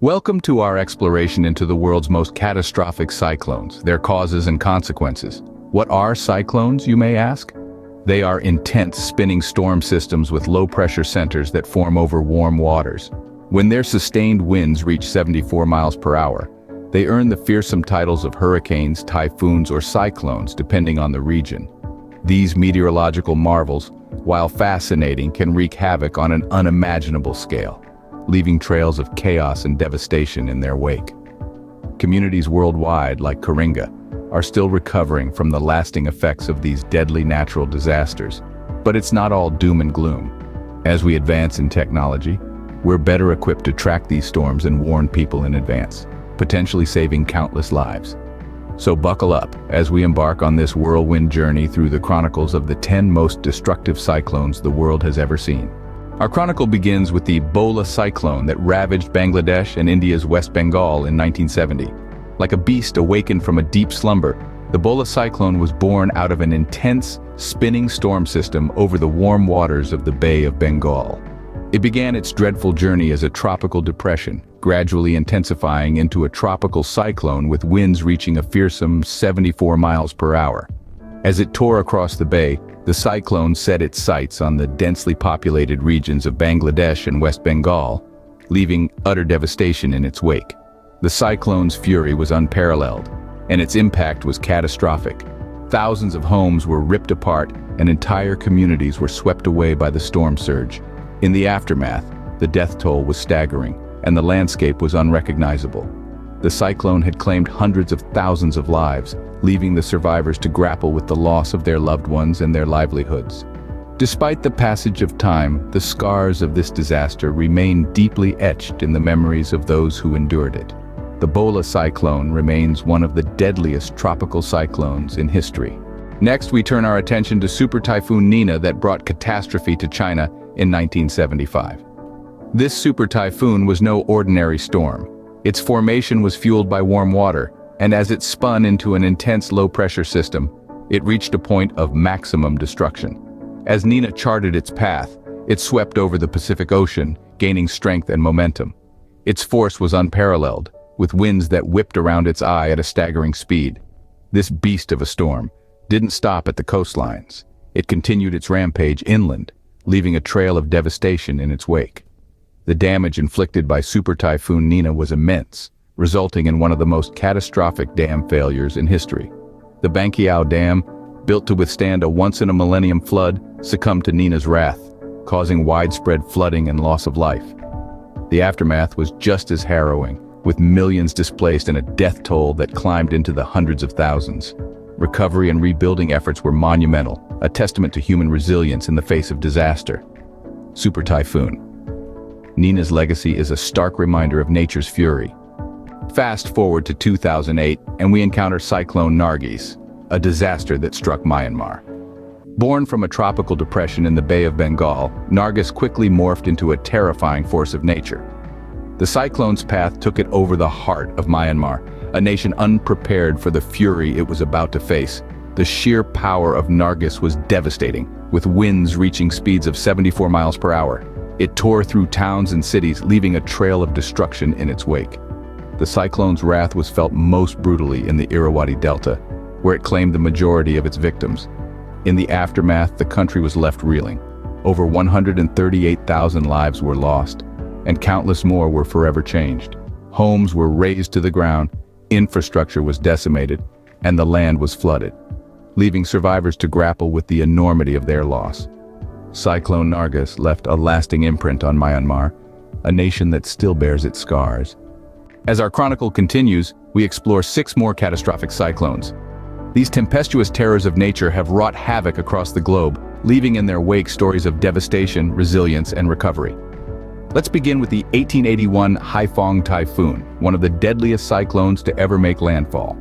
Welcome to our exploration into the world's most catastrophic cyclones, their causes and consequences. What are cyclones, you may ask? They are intense spinning storm systems with low-pressure centers that form over warm waters. When their sustained winds reach 74 miles per hour, they earn the fearsome titles of hurricanes, typhoons, or cyclones, depending on the region. These meteorological marvels, while fascinating, can wreak havoc on an unimaginable scale, leaving trails of chaos and devastation in their wake. Communities worldwide, like Katrina, are still recovering from the lasting effects of these deadly natural disasters. But it's not all doom and gloom. As we advance in technology, we're better equipped to track these storms and warn people in advance, potentially saving countless lives. So buckle up as we embark on this whirlwind journey through the chronicles of the 10 most destructive cyclones the world has ever seen. Our chronicle begins with the Bhola Cyclone that ravaged Bangladesh and India's West Bengal in 1970. Like a beast awakened from a deep slumber, the Bhola Cyclone was born out of an intense, spinning storm system over the warm waters of the Bay of Bengal. It began its dreadful journey as a tropical depression, gradually intensifying into a tropical cyclone with winds reaching a fearsome 74 miles per hour. As it tore across the bay, the cyclone set its sights on the densely populated regions of Bangladesh and West Bengal, leaving utter devastation in its wake. The cyclone's fury was unparalleled, and its impact was catastrophic. Thousands of homes were ripped apart, and entire communities were swept away by the storm surge. In the aftermath, the death toll was staggering, and the landscape was unrecognizable. The cyclone had claimed hundreds of thousands of lives, leaving the survivors to grapple with the loss of their loved ones and their livelihoods. Despite the passage of time, the scars of this disaster remain deeply etched in the memories of those who endured it. The Bhola Cyclone remains one of the deadliest tropical cyclones in history. Next, we turn our attention to Super Typhoon Nina that brought catastrophe to China in 1975. This super typhoon was no ordinary storm. Its formation was fueled by warm water, and as it spun into an intense low-pressure system, it reached a point of maximum destruction. As Nina charted its path, it swept over the Pacific Ocean, gaining strength and momentum. Its force was unparalleled, with winds that whipped around its eye at a staggering speed. This beast of a storm didn't stop at the coastlines. It continued its rampage inland, leaving a trail of devastation in its wake. The damage inflicted by Super Typhoon Nina was immense, resulting in one of the most catastrophic dam failures in history. The Banqiao Dam, built to withstand a once-in-a-millennium flood, succumbed to Nina's wrath, causing widespread flooding and loss of life. The aftermath was just as harrowing, with millions displaced and a death toll that climbed into the hundreds of thousands. Recovery and rebuilding efforts were monumental, a testament to human resilience in the face of disaster. Super Typhoon Nina's legacy is a stark reminder of nature's fury. Fast forward to 2008, and we encounter Cyclone Nargis, a disaster that struck Myanmar. Born from a tropical depression in the Bay of Bengal, Nargis quickly morphed into a terrifying force of nature. The cyclone's path took it over the heart of Myanmar, a nation unprepared for the fury it was about to face. The sheer power of Nargis was devastating, with winds reaching speeds of 74 miles per hour. It tore through towns and cities, leaving a trail of destruction in its wake. The cyclone's wrath was felt most brutally in the Irrawaddy Delta, where it claimed the majority of its victims. In the aftermath, the country was left reeling. Over 138,000 lives were lost, and countless more were forever changed. Homes were razed to the ground, infrastructure was decimated, and the land was flooded, leaving survivors to grapple with the enormity of their loss. Cyclone Nargis left a lasting imprint on Myanmar, a nation that still bears its scars. As our chronicle continues, we explore 6 more catastrophic cyclones. These tempestuous terrors of nature have wrought havoc across the globe, leaving in their wake stories of devastation, resilience, and recovery. Let's begin with the 1881 Haiphong Typhoon, one of the deadliest cyclones to ever make landfall.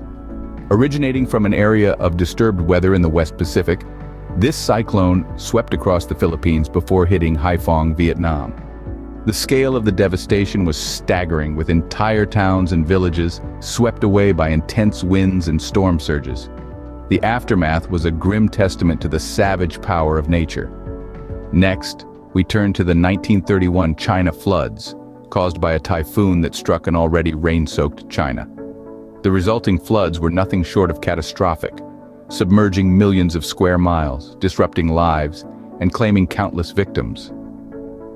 Originating from an area of disturbed weather in the West Pacific, this cyclone swept across the Philippines before hitting Haiphong, Vietnam. The scale of the devastation was staggering, with entire towns and villages swept away by intense winds and storm surges. The aftermath was a grim testament to the savage power of nature. Next, we turn to the 1931 China floods, caused by a typhoon that struck an already rain-soaked China. The resulting floods were nothing short of catastrophic, submerging millions of square miles, disrupting lives, and claiming countless victims.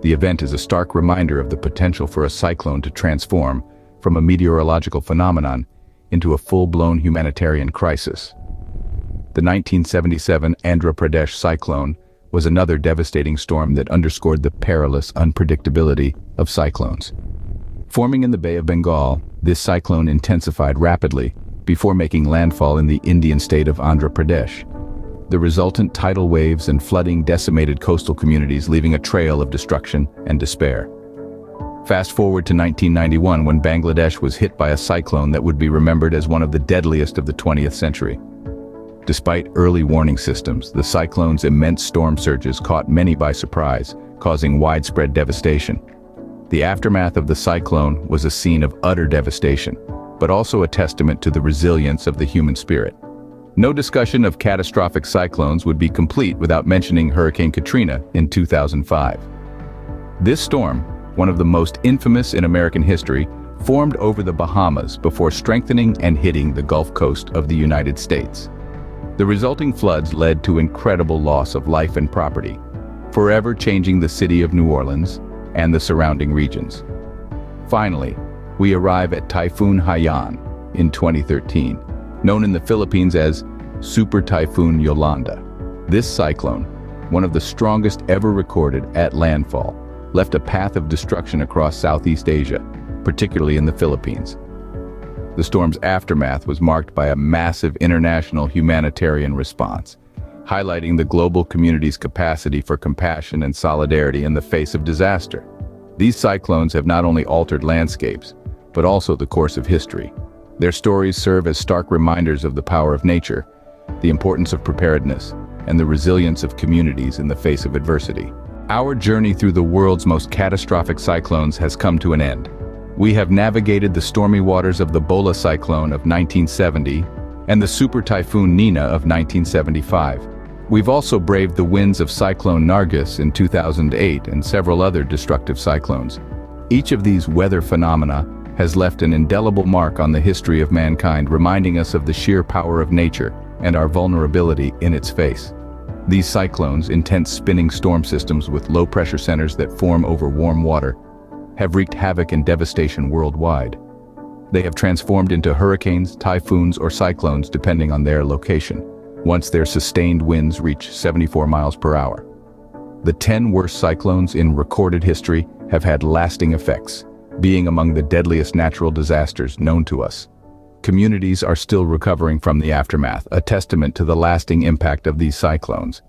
The event is a stark reminder of the potential for a cyclone to transform from a meteorological phenomenon into a full-blown humanitarian crisis. The 1977 Andhra Pradesh Cyclone was another devastating storm that underscored the perilous unpredictability of cyclones. Forming in the Bay of Bengal, this cyclone intensified rapidly before making landfall in the Indian state of Andhra Pradesh. The resultant tidal waves and flooding decimated coastal communities, leaving a trail of destruction and despair. Fast forward to 1991, when Bangladesh was hit by a cyclone that would be remembered as one of the deadliest of the 20th century. Despite early warning systems, the cyclone's immense storm surges caught many by surprise, causing widespread devastation. The aftermath of the cyclone was a scene of utter devastation, but also a testament to the resilience of the human spirit. No discussion of catastrophic cyclones would be complete without mentioning Hurricane Katrina in 2005. This storm, one of the most infamous in American history, formed over the Bahamas before strengthening and hitting the Gulf Coast of the United States. The resulting floods led to incredible loss of life and property, forever changing the city of New Orleans and the surrounding regions. Finally, we arrive at Typhoon Haiyan in 2013, known in the Philippines as Super Typhoon Yolanda. This cyclone, one of the strongest ever recorded at landfall, left a path of destruction across Southeast Asia, particularly in the Philippines. The storm's aftermath was marked by a massive international humanitarian response, highlighting the global community's capacity for compassion and solidarity in the face of disaster. These cyclones have not only altered landscapes, but also the course of history. Their stories serve as stark reminders of the power of nature, the importance of preparedness, and the resilience of communities in the face of adversity. Our journey through the world's most catastrophic cyclones has come to an end. We have navigated the stormy waters of the Bhola Cyclone of 1970 and the Super Typhoon Nina of 1975. We've also braved the winds of Cyclone Nargis in 2008 and several other destructive cyclones. Each of these weather phenomena has left an indelible mark on the history of mankind, reminding us of the sheer power of nature and our vulnerability in its face. These cyclones, intense spinning storm systems with low-pressure centers that form over warm water, have wreaked havoc and devastation worldwide. They have transformed into hurricanes, typhoons, or cyclones depending on their location, once their sustained winds reach 74 miles per hour. The 10 worst cyclones in recorded history have had lasting effects, being among the deadliest natural disasters known to us. Communities are still recovering from the aftermath, a testament to the lasting impact of these cyclones.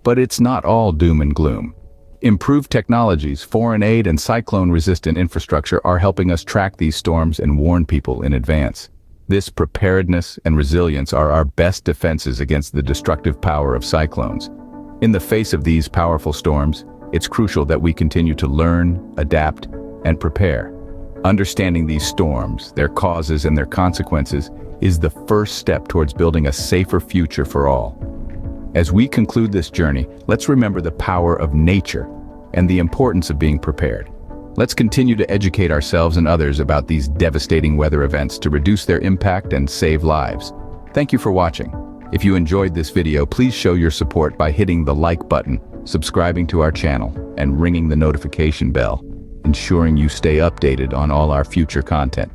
But it's not all doom and gloom. Improved technologies, foreign aid, and cyclone-resistant infrastructure are helping us track these storms and warn people in advance. This preparedness and resilience are our best defenses against the destructive power of cyclones. In the face of these powerful storms, it's crucial that we continue to learn, adapt, and prepare. Understanding these storms, their causes, and their consequences is the first step towards building a safer future for all. As we conclude this journey, let's remember the power of nature and the importance of being prepared. Let's continue to educate ourselves and others about these devastating weather events to reduce their impact and save lives. Thank you for watching. If you enjoyed this video, please show your support by hitting the like button, subscribing to our channel, and ringing the notification bell, ensuring you stay updated on all our future content.